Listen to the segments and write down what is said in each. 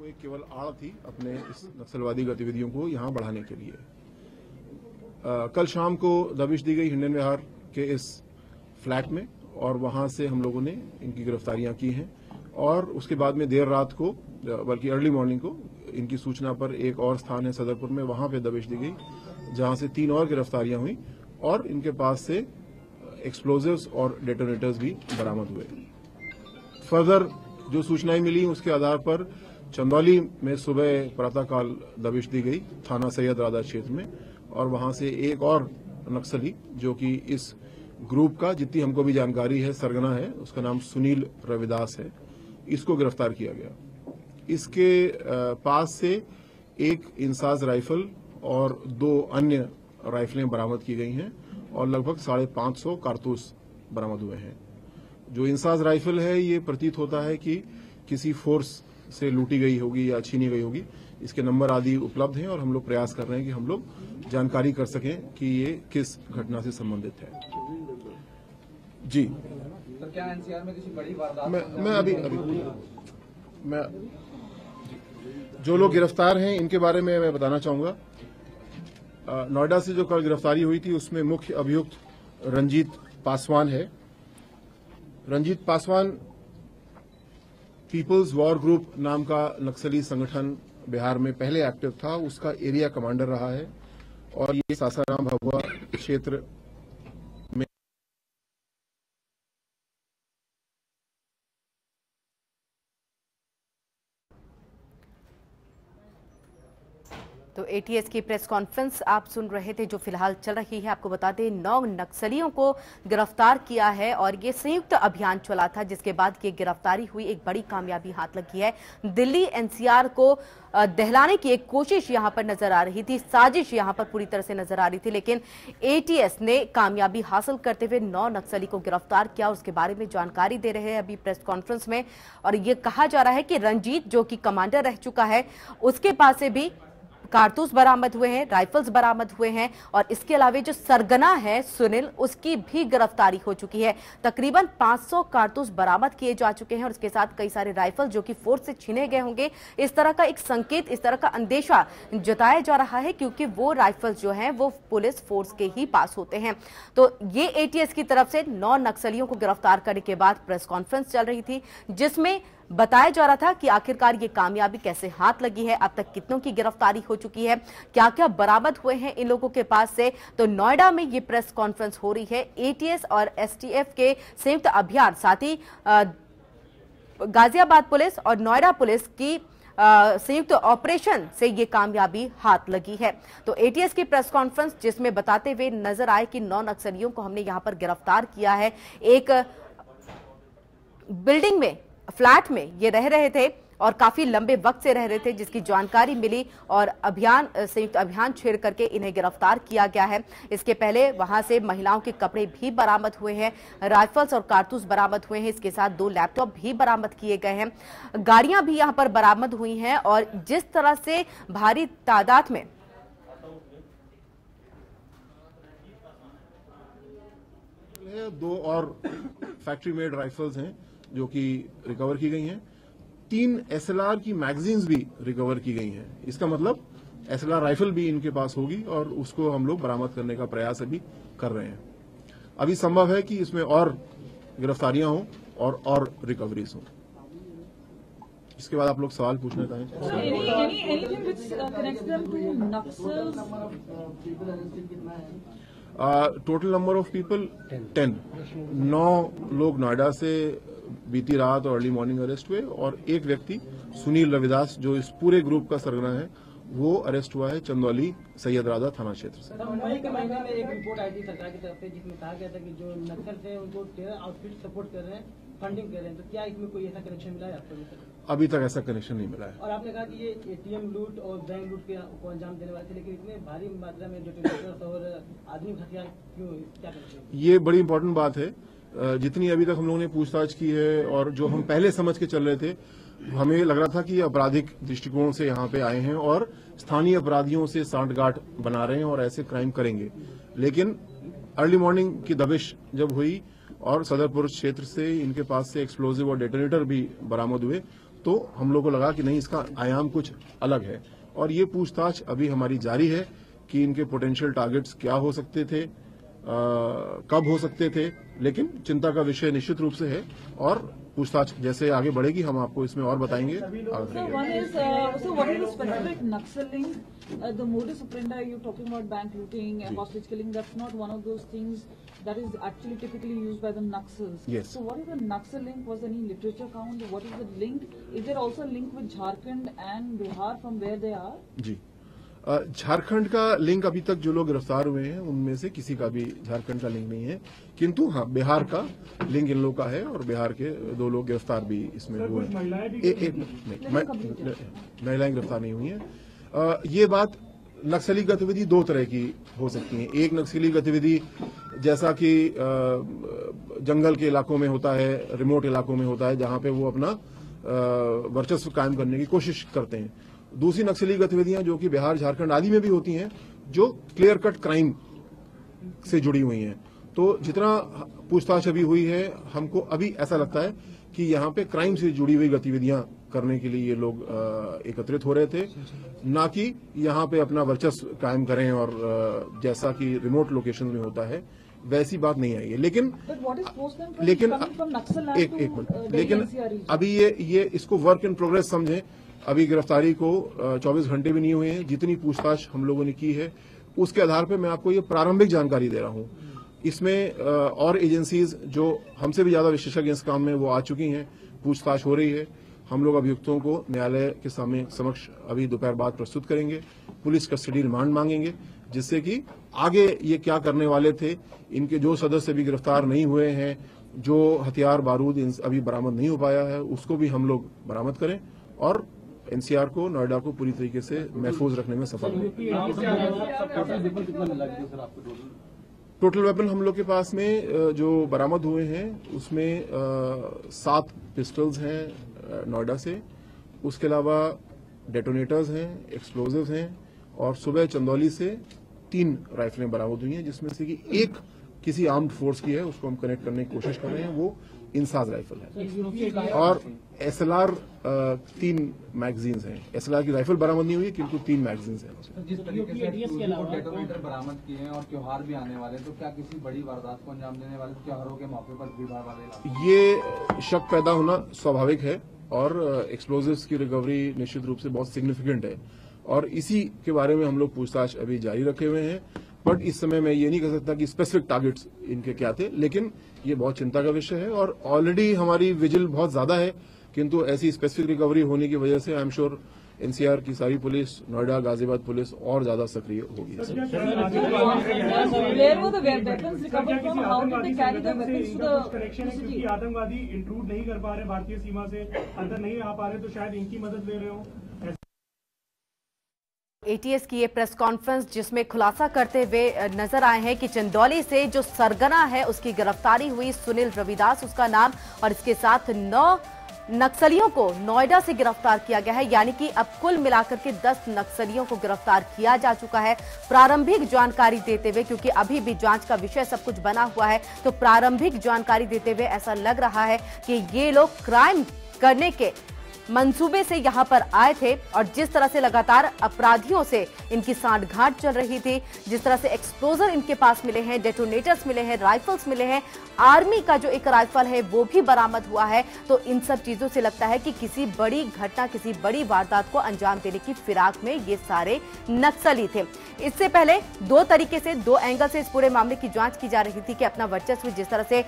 एक केवल आड़ थी अपने इस नक्सलवादी गतिविधियों को यहां बढ़ाने के लिए। कल शाम को दबिश दी गई हिंडन विहार के इस फ्लैट में और वहां से हम लोगों ने इनकी गिरफ्तारियां की हैं और उसके बाद में देर रात को बल्कि अर्ली मॉर्निंग को इनकी सूचना पर एक और स्थान है सदरपुर में, वहां पे दबिश दी गई जहां से 3 और गिरफ्तारियां हुई और इनके पास से एक्सप्लोजिव्स और डेटोनेटर्स भी बरामद हुए। फर्दर जो सूचनाएं मिली उसके आधार पर चंदौली में सुबह प्रातःकाल दबिश दी गई थाना सैयद राधा क्षेत्र में और वहां से एक और नक्सली जो कि इस ग्रुप का जितनी हमको भी जानकारी है सरगना है, उसका नाम सुनील रविदास है, इसको गिरफ्तार किया गया। इसके पास से एक इंसास राइफल और 2 अन्य राइफलें बरामद की गई हैं और लगभग 550 कारतूस बरामद हुए हैं। जो इंसास राइफल है ये प्रतीत होता है कि किसी फोर्स से लूटी गई होगी या छीनी गई होगी। इसके नंबर आदि उपलब्ध हैं और हम लोग प्रयास कर रहे हैं कि हम लोग जानकारी कर सकें कि ये किस घटना से संबंधित है। जी तो क्या एनसीआर में किसी बड़ी वारदात मैं अभी जो लोग गिरफ्तार हैं इनके बारे में मैं बताना चाहूंगा। नोएडा से जो कल गिरफ्तारी हुई थी उसमें मुख्य अभियुक्त रंजीत पासवान है। Ranjit Paswan People's War Group नाम का नक्सली संगठन बिहार में पहले एक्टिव था, उसका एरिया कमांडर रहा है और ये सासाराम भभुआ क्षेत्र में तो एटीएस की प्रेस कॉन्फ्रेंस आप सुन रहे थे जो फिलहाल चल रही है। आपको बता दें 9 नक्सलियों को गिरफ्तार किया है और ये संयुक्त अभियान चला था जिसके बाद ये गिरफ्तारी हुई, एक बड़ी कामयाबी हाथ लगी है। दिल्ली एनसीआर को दहलाने की एक कोशिश यहां पर नजर आ रही थी, साजिश यहां पर पूरी तरह से नजर आ रही थी, लेकिन एटीएस ने कामयाबी हासिल करते हुए 9 नक्सली को गिरफ्तार किया। उसके बारे में जानकारी दे रहे हैं अभी प्रेस कॉन्फ्रेंस में और ये कहा जा रहा है कि रंजीत जो कि कमांडर रह चुका है उसके पास से भी कारतूस बरामद हुए हैं, राइफल्स बरामद हुए हैं और इसके अलावा जो सरगना है सुनील, उसकी भी गिरफ्तारी हो चुकी है। तकरीबन 500 कारतूस बरामद किए जा चुके हैं और इसके साथ कई सारे राइफल जो कि फोर्स से छीने गए होंगे, इस तरह का एक संकेत, इस तरह का अंदेशा जताया जा रहा है क्योंकि वो राइफल्स जो हैं वो पुलिस फोर्स के ही पास होते हैं। तो ये एटीएस की तरफ से 9 नक्सलियों को गिरफ्तार करने के बाद प्रेस कॉन्फ्रेंस चल रही थी जिसमें बताया जा रहा था कि आखिरकार ये कामयाबी कैसे हाथ लगी है, अब तक कितनों की गिरफ्तारी हो चुकी है, क्या क्या बरामद हुए हैं इन लोगों के पास से। तो नोएडा में ये प्रेस कॉन्फ्रेंस हो रही है। एटीएस और एसटीएफ के संयुक्त अभियान, साथ ही गाजियाबाद पुलिस और नोएडा पुलिस की संयुक्त ऑपरेशन से ये कामयाबी हाथ लगी है। तो एटीएस की प्रेस कॉन्फ्रेंस जिसमें बताते हुए नजर आए कि 9 नक्सलियों को हमने यहां पर गिरफ्तार किया है। एक बिल्डिंग में, फ्लैट में ये रह रहे थे और काफी लंबे वक्त से रह रहे थे जिसकी जानकारी मिली और संयुक्त अभियान छेड़ करके इन्हें गिरफ्तार किया गया है। इसके पहले वहां से महिलाओं के कपड़े भी बरामद हुए हैं, राइफल्स और कारतूस बरामद हुए हैं, इसके साथ 2 लैपटॉप भी बरामद किए गए हैं, गाड़ियां भी यहां पर बरामद हुई हैं और जिस तरह से भारी तादाद में 2 और फैक्ट्री मेड राइफल्स हैं जो कि रिकवर की गई हैं। 3 एसएलआर की मैगजीन्स भी रिकवर की गई हैं। इसका मतलब एसएलआर राइफल भी इनके पास होगी और उसको हम लोग बरामद करने का प्रयास अभी कर रहे हैं। अभी संभव है कि इसमें और गिरफ्तारियां हों और रिकवरीज हों। इसके बाद आप लोग सवाल पूछना चाहें। Total number of people 10। 9 लोग नोएडा से बीती रात और अर्ली मॉर्निंग अरेस्ट हुए और एक व्यक्ति सुनील रविदास जो इस पूरे ग्रुप का सरगना है वो अरेस्ट हुआ है चंदौली सैयद राधा थाना क्षेत्र से। मई के महीने में एक रिपोर्ट आई थी सरकार की तरफ से जिसमें कहा गया था कि जो नक्सल थे उनको टेरर आउटफिट सपोर्ट कर रहे हैं, फंडिंग कर रहे हैं, तो क्या इसमें कोई ऐसा कनेक्शन मिला है आपको? अभी तक ऐसा कनेक्शन नहीं मिला है। और आपने कहा कि ये एटीएम लूट और बैंक लूट को अंजाम देने वाले थे, लेकिन इतने भारी मात्रा में डेटोनेटर्स और आधुनिक हथियार क्यों, क्या कनेक्शन? ये बड़ी इंपॉर्टेंट बात है। जितनी अभी तक हम लोगों ने पूछताछ की है और जो हम पहले समझ के चल रहे थे, हमें लग रहा था कि ये आपराधिक दृष्टिकोण से यहाँ पे आए हैं और स्थानीय अपराधियों से सांठगांठ बना रहे हैं और ऐसे क्राइम करेंगे। लेकिन अर्ली मॉर्निंग की दबिश जब हुई और सदरपुर क्षेत्र से इनके पास से एक्सप्लोजिव और डेटोनेटर भी बरामद हुए तो हम लोग को लगा कि नहीं, इसका आयाम कुछ अलग है। और ये पूछताछ अभी हमारी जारी है कि इनके पोटेंशियल टारगेट्स क्या हो सकते थे, कब हो सकते थे, लेकिन चिंता का विषय निश्चित रूप से है और पूछताछ जैसे आगे बढ़ेगी हम आपको इसमें और बताएंगे। So what is the specific Naxal link? The modus operandi you're talking about, bank looting and hostage killing, that's not one of those things that is actually typically used by the Naxals. Yes. So what is the Naxal link? Was there any literature found? What is the link? Is there also a link with Jharkhand and Bihar from where they are? जी, झारखंड का link अभी तक जो लोग गिरफ्तार हुए हैं उनमें से किसी का भी झारखंड का लिंक नहीं है, किंतु हाँ बिहार का लिंक इन लोग का है और बिहार के 2 लोग गिरफ्तार भी इसमें हुए हैं। महिलाएं गिरफ्तार नहीं हुई हैं। ये बात नक्सली गतिविधि 2 तरह की हो सकती है। एक नक्सली गतिविधि जैसा कि जंगल के इलाकों में होता है, रिमोट इलाकों में होता है, जहां पे वो अपना वर्चस्व कायम करने की कोशिश करते हैं। दूसरी नक्सली गतिविधियां जो कि बिहार, झारखंड आदि में भी होती हैं, जो क्लियर कट क्राइम से जुड़ी हुई हैं। तो जितना पूछताछ अभी हुई है, हमको अभी ऐसा लगता है कि यहाँ पे क्राइम से जुड़ी हुई गतिविधियां करने के लिए ये लोग एकत्रित हो रहे थे, ना कि यहाँ पे अपना वर्चस्व कायम करें और जैसा कि रिमोट लोकेशन में होता है वैसी बात नहीं आई है। लेकिन एक मिनट, लेकिन अभी ये इसको वर्क इन प्रोग्रेस समझें। अभी गिरफ्तारी को 24 घंटे भी नहीं हुए हैं। जितनी पूछताछ हम लोगों ने की है उसके आधार पर मैं आपको ये प्रारंभिक जानकारी दे रहा हूं। इसमें और एजेंसीज जो हमसे भी ज्यादा विशेषज्ञ इस काम में वो आ चुकी हैं, पूछताछ हो रही है। हम लोग अभियुक्तों को न्यायालय के समक्ष अभी दोपहर बाद प्रस्तुत करेंगे, पुलिस कस्टडी रिमांड मांगेंगे, जिससे कि आगे ये क्या करने वाले थे, इनके जो सदस्य भी गिरफ्तार नहीं हुए हैं, जो हथियार बारूद अभी बरामद नहीं हो पाया है, उसको भी हम लोग बरामद करें और एनसीआर को, नोएडा को पूरी तरीके से महफूज रखने में सफल हों। टोटल वेपन हम लोग के पास में जो बरामद हुए हैं उसमें 7 पिस्टल्स हैं नोएडा से, उसके अलावा डेटोनेटर्स हैं, एक्सप्लोजिव्स हैं और सुबह चंदौली से 3 राइफलें बरामद हुई हैं, जिसमें से कि एक किसी आर्म्ड फोर्स की है, उसको हम कनेक्ट करने की कोशिश कर रहे हैं, वो इंसाज राइफल है। और एसएलआर 3 मैगजीन्स हैं। एसएलआर की राइफल बरामद नहीं हुई किंतु 3 मैगजीन्स हैं। जिस तरीके से डेटोनेटर बरामद किए हैं और त्योहार भी आने वाले, तो क्या किसी बड़ी वारदात को अंजाम देने वाले त्योहारों के मौके पर भीड़-भाड़ वाले ये शक पैदा होना स्वाभाविक है और एक्सप्लोजिव्स की रिकवरी निश्चित रूप से बहुत सिग्निफिकेंट है और इसी के बारे में हम लोग पूछताछ अभी जारी रखे हुए हैं। बट इस समय मैं ये नहीं कह सकता कि स्पेसिफिक टारगेट्स इनके क्या थे, लेकिन ये बहुत चिंता का विषय है और ऑलरेडी हमारी विजिल बहुत ज्यादा है, किंतु ऐसी स्पेसिफिक रिकवरी होने की वजह से आई एम श्योर एनसीआर की सारी पुलिस, नोएडा, गाजियाबाद पुलिस और ज्यादा सक्रिय होगी। आतंकवादी इंट्रूड नहीं कर पा रहे, भारतीय सीमा से अंदर नहीं आ पा रहे, तो शायद इनकी मदद ले रहे हो। एटीएस की ये प्रेस कॉन्फ्रेंस जिसमें खुलासा करते हुए नजर आए हैं कि चंदौली से जो सरगना है उसकी गिरफ्तारी हुई, सुनील रविदास उसका नाम, और इसके साथ 9 नक्सलियों को नोएडा से गिरफ्तार किया गया है। यानी कि अब कुल मिलाकर के 10 नक्सलियों को गिरफ्तार किया जा चुका है। प्रारंभिक जानकारी देते हुए, क्योंकि अभी भी जांच का विषय सब कुछ बना हुआ है, तो प्रारंभिक जानकारी देते हुए ऐसा लग रहा है कि ये लोग क्राइम करने के मंसूबे से यहां पर आए थे और जिस तरह से लगातार अपराधियों से इनकी सांठगांठ चल रही थी, जिस तरह से एक्सप्लोजर इनके पास मिले हैं, डेटोनेटर्स मिले हैं, राइफल्स मिले हैं, आर्मी का जो एक राइफल है वो भी बरामद हुआ है, तो इन सब चीजों से लगता है कि किसी बड़ी घटना, किसी बड़ी वारदात को अंजाम देने की फिराक में ये सारे नक्सली थे। इससे पहले 2 तरीके से, 2 एंगल से इस पूरे मामले की जांच की जा रही थी कि अपना वर्चस्व जिस तरह से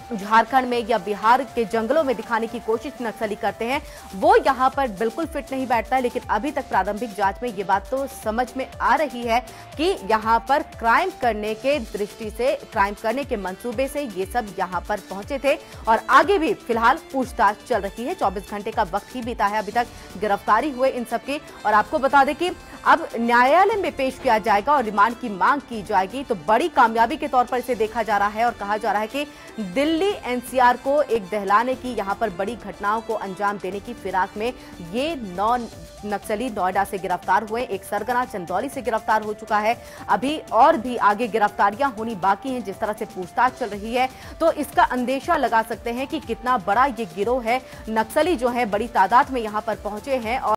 झारखंड में या बिहार के जंगलों में दिखाने की कोशिश नक्सली करते हैं, वो यहां पर बिल्कुल फिट नहीं बैठता है। लेकिन अभी तक प्रारंभिक जांच में ये बात तो समझ में आ रही है कि यहां पर क्राइम करने के दृष्टि से, क्राइम करने के मंसूबे से ये सब यहां पर पहुंचे थे और आगे भी फिलहाल पूछताछ चल रही है। 24 घंटे का वक्त ही बीता है अभी तक गिरफ्तारी हुए इन सबकी। और आपको बता दें कि अब न्यायालय में पेश किया जाएगा और रिमांड की मांग की जाएगी, तो बड़ी कामयाबी के तौर पर इसे देखा जा रहा है और कहा जा रहा है कि दिल्ली दिल्ली एनसीआर को एक दहलाने की, यहां पर बड़ी घटनाओं को अंजाम देने की फिराक में ये 9 नक्सली नोएडा से गिरफ्तार हुए। एक सरगना चंदौली से गिरफ्तार हो चुका है। अभी और भी आगे गिरफ्तारियां होनी बाकी हैं। जिस तरह से पूछताछ चल रही है तो इसका अंदेशा लगा सकते हैं कि कितना बड़ा ये गिरोह है। नक्सली जो है बड़ी तादाद में यहां पर पहुंचे हैं और